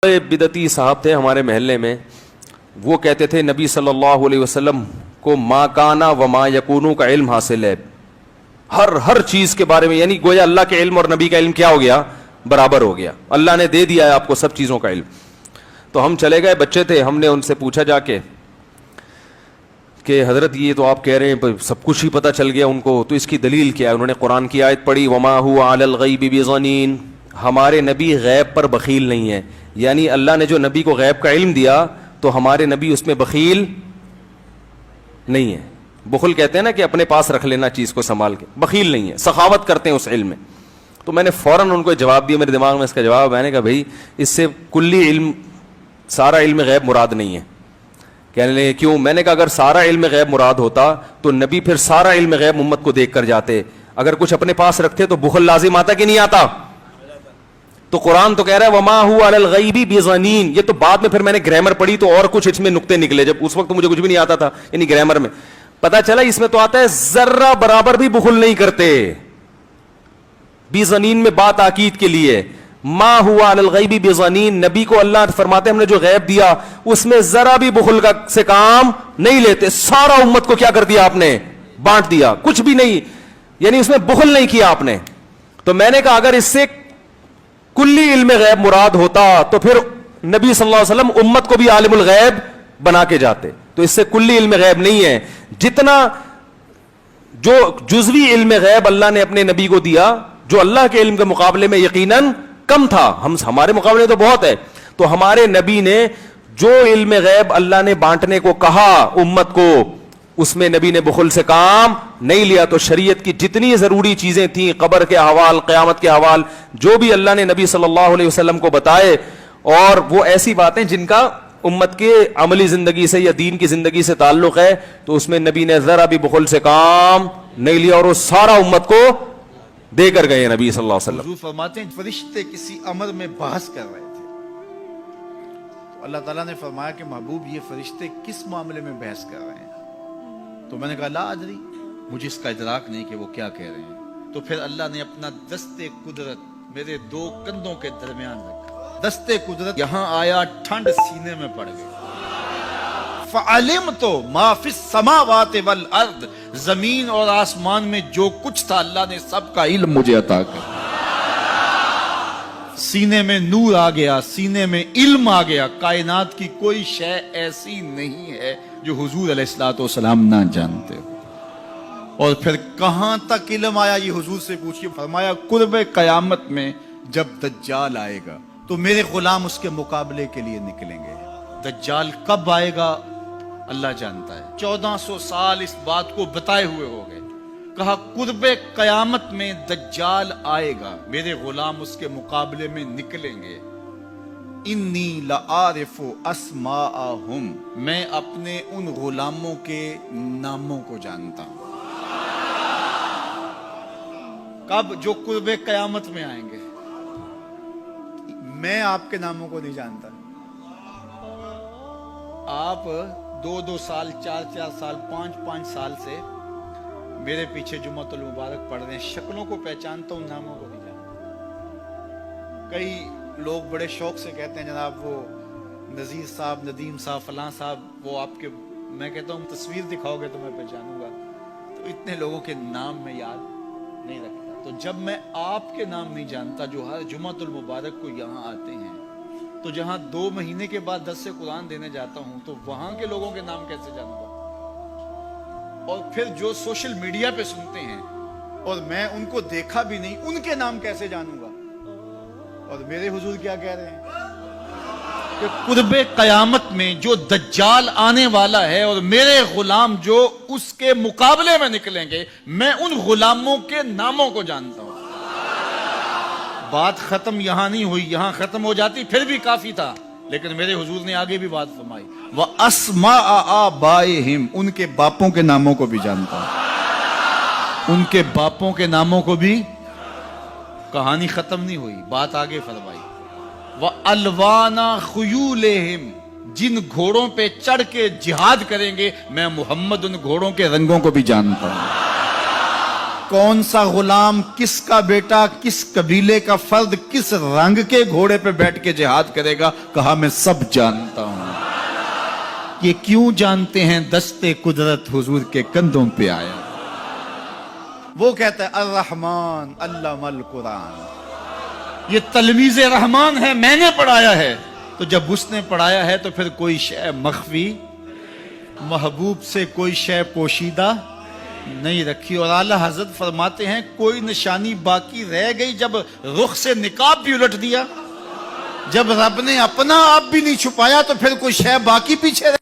بدعتی صاحب تھے ہمارے محلے میں، وہ کہتے تھے نبی صلی اللہ علیہ وسلم کو ما کانا و ما یکونو کا علم حاصل ہے، ہر چیز کے بارے میں، یعنی گویا اللہ کے علم اور نبی کا علم کیا ہو گیا، برابر ہو گیا، اللہ نے دے دیا ہے آپ کو سب چیزوں کا علم۔ تو ہم چلے گئے، بچے تھے، ہم نے ان سے پوچھا جا کے کہ حضرت یہ تو آپ کہہ رہے ہیں سب کچھ ہی پتہ چل گیا ان کو، تو اس کی دلیل کیا ہے؟ انہوں نے قرآن کی آیت پڑھی وما هو علی الغیب بضنین، ہمارے نبی غیب پر بخیل نہیں ہے، یعنی اللہ نے جو نبی کو غیب کا علم دیا تو ہمارے نبی اس میں بخیل نہیں ہے۔ بخل کہتے ہیں نا کہ اپنے پاس رکھ لینا چیز کو سنبھال کے، بخیل نہیں ہے، سخاوت کرتے ہیں اس علم میں۔ تو میں نے فوراً ان کو جواب دیا، میرے دماغ میں اس کا جواب، میں نے کہا بھائی اس سے کلی علم، سارا علم غیب مراد نہیں ہے۔ کہنے لگے کیوں؟ میں نے کہا اگر سارا علم غیب مراد ہوتا تو نبی پھر سارا علم غیب امت کو دیکھ کر جاتے، اگر کچھ اپنے پاس رکھتے تو بخل لازم آتا کہ نہیں آتا؟ تو قرآن تو کہہ رہا ہے وما هو علی الغیب بضنین، یہ تو بعد میں پھر میں نے گرامر پڑھی تو اور کچھ اس میں نقطے نکلے، جب اس وقت تو مجھے کچھ بھی نہیں آتا تھا، یعنی گرامر میں پتا چلا اس میں تو آتا ہے ذرہ برابر بھی بخل نہیں کرتے، بضنین میں بات تاکید کے لیے، ما ہوا علی الغیب بضنین، نبی کو اللہ فرماتے ہیں ہم نے جو غیب دیا اس میں ذرا بھی بخل کا سے کام نہیں لیتے، سارا امت کو کیا کر دیا آپ نے، بانٹ دیا، کچھ بھی نہیں، یعنی اس میں بخل نہیں کیا آپ نے۔ تو میں نے کہا اگر اس سے کلی علم غیب مراد ہوتا تو پھر نبی صلی اللہ علیہ وسلم امت کو بھی عالم الغیب بنا کے جاتے، تو اس سے کلی علم غیب نہیں ہے، جتنا جو جزوی علم غیب اللہ نے اپنے نبی کو دیا جو اللہ کے علم کے مقابلے میں یقیناً کم تھا، ہمارے مقابلے تو بہت ہے، تو ہمارے نبی نے جو علم غیب اللہ نے بانٹنے کو کہا امت کو اس میں نبی نے بخل سے کام نہیں لیا۔ تو شریعت کی جتنی ضروری چیزیں تھیں، قبر کے احوال، قیامت کے احوال، جو بھی اللہ نے نبی صلی اللہ علیہ وسلم کو بتائے، اور وہ ایسی باتیں جن کا امت کے عملی زندگی سے یا دین کی زندگی سے تعلق ہے، تو اس میں نبی نے ذرا بھی بخل سے کام نہیں لیا، اور وہ سارا امت کو دے کر گئے نبی صلی اللہ علیہ وسلم۔ حضور فرماتے ہیں فرشتے کسی امر میں بحث کر رہے تھے، تو اللہ تعالیٰ نے فرمایا کہ محبوب یہ فرشتے کس معاملے میں بحث کر رہے ہیں؟ تو میں نے کہا لا ادری، مجھے اس کا ادراک نہیں کہ وہ کیا کہہ رہے ہیں۔ تو پھر اللہ نے اپنا دست قدرت میرے دو کندھوں کے درمیان رکھا، دست قدرت یہاں آیا، ٹھنڈ سینے میں پڑ گئی۔ فعلمت ما فی السماوات والارض، زمین اور آسمان میں جو کچھ تھا اللہ نے سب کا علم مجھے عطا کر، سینے میں نور آ گیا، سینے میں علم آ گیا، کائنات کی کوئی شے ایسی نہیں ہے جو حضور علیہ الصلوۃ والسلام نہ جانتے ہو۔ اور پھر کہاں تک علم آیا یہ حضور سے پوچھیے، فرمایا قرب قیامت میں جب دجال آئے گا تو میرے غلام اس کے مقابلے کے لیے نکلیں گے۔ دجال کب آئے گا اللہ جانتا ہے، 1400 سال اس بات کو بتائے ہوئے ہو گئے، کہا قرب قیامت میں دجال آئے گا، میرے غلام اس کے مقابلے میں نکلیں گے۔ انی لعارف اسماءہم، میں اپنے ان غلاموں کے ناموں کو جانتا ہوں۔ کب؟ جو قرب قیامت میں آئیں گے۔ میں آپ کے ناموں کو نہیں جانتا، آپ 2 سال 4 سال 5 سال سے میرے پیچھے جمعۃ المبارک پڑھ رہے ہیں، شکلوں کو پہچانتا ہوں، ناموں کو نہیں جانتا۔ کئی لوگ بڑے شوق سے کہتے ہیں جناب وہ نذیر صاحب، ندیم صاحب، فلاں صاحب، وہ آپ کے، میں کہتا ہوں تصویر دکھاؤ گے تو میں پہچانوں گا۔ تو اتنے لوگوں کے نام میں یاد نہیں رکھتا، تو جب میں آپ کے نام نہیں جانتا جو ہر جمعۃ المبارک کو یہاں آتے ہیں، تو جہاں 2 مہینے کے بعد 10 سے قرآن دینے جاتا ہوں تو وہاں کے لوگوں کے نام کیسے جانوں گا؟ اور پھر جو سوشل میڈیا پہ سنتے ہیں اور میں ان کو دیکھا بھی نہیں، ان کے نام کیسے جانوں گا؟ اور میرے حضور کیا کہہ رہے ہیں کہ قرب قیامت میں جو دجال آنے والا ہے اور میرے غلام جو اس کے مقابلے میں نکلیں گے، میں ان غلاموں کے ناموں کو جانتا ہوں۔ بات ختم یہاں نہیں ہوئی، یہاں ختم ہو جاتی پھر بھی کافی تھا، لیکن میرے حضور نے آگے بھی بات فرمائی، وَأَسْمَاءَ آبَائِهِمْ، ان کے باپوں کے ناموں کو بھی جانتا ہوں، ان کے باپوں کے ناموں کو بھی۔ کہانی ختم نہیں ہوئی، بات آگے فرمائی، وَأَلْوَانَ خُيُولِهِمْ، جن گھوڑوں پہ چڑھ کے جہاد کریں گے میں محمد ان گھوڑوں کے رنگوں کو بھی جانتا ہوں۔ کون سا غلام، کس کا بیٹا، کس قبیلے کا فرد کس رنگ کے گھوڑے پہ بیٹھ کے جہاد کرے گا؟ کہا میں سب جانتا ہوں۔ یہ کیوں جانتے ہیں؟ دستے قدرت حضور کے کندھوں پہ آیا۔ وہ کہتا ہے الرحمن علم القرآن، یہ تلمیذ رحمان ہے، میں نے پڑھایا ہے۔ تو جب اس نے پڑھایا ہے تو پھر کوئی شے مخفی، محبوب سے کوئی شے پوشیدہ نہیں رکھی۔ اور اعلیٰ حضرت فرماتے ہیں کوئی نشانی باقی رہ گئی جب رخ سے نقاب بھی الٹ دیا، جب رب نے اپنا آپ بھی نہیں چھپایا تو پھر کوئی شے باقی پیچھے رہ